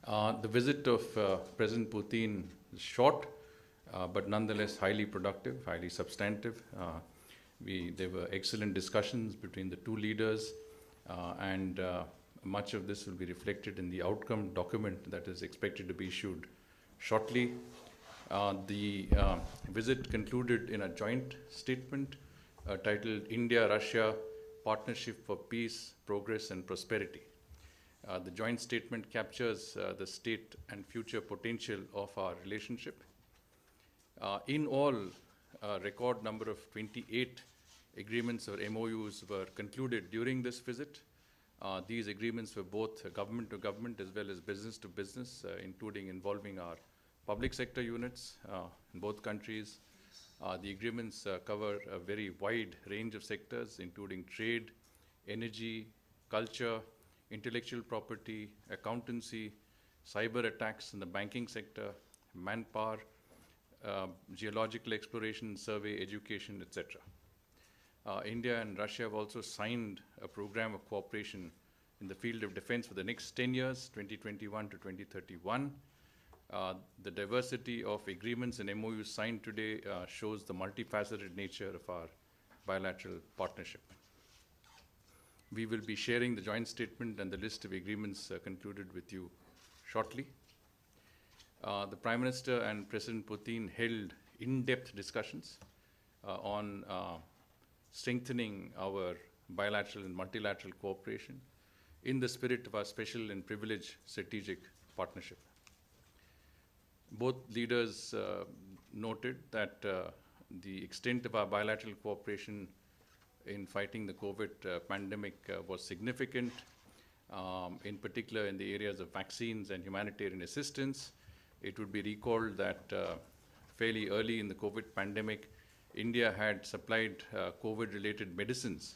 The visit of President Putin is short, but nonetheless highly productive, highly substantive. There were excellent discussions between the two leaders, and much of this will be reflected in the outcome document that is expected to be issued shortly. The visit concluded in a joint statement titled India-Russia Partnership for Peace, Progress and Prosperity. The joint statement captures the state and future potential of our relationship. In all, a record number of 28 agreements or MOUs were concluded during this visit. These agreements were both government to government as well as business to business, including involving our public sector units in both countries. The agreements cover a very wide range of sectors, including trade, energy, culture, intellectual property, accountancy, cyber attacks in the banking sector, manpower, geological exploration, survey, education, etc. India and Russia have also signed a program of cooperation in the field of defense for the next 10 years, 2021 to 2031. The diversity of agreements and MOUs signed today shows the multifaceted nature of our bilateral partnership. We will be sharing the joint statement and the list of agreements concluded with you shortly. The Prime Minister and President Putin held in-depth discussions on strengthening our bilateral and multilateral cooperation in the spirit of our special and privileged strategic partnership. Both leaders noted that the extent of our bilateral cooperation in fighting the COVID pandemic was significant, in particular in the areas of vaccines and humanitarian assistance. It would be recalled that fairly early in the COVID pandemic, India had supplied COVID-related medicines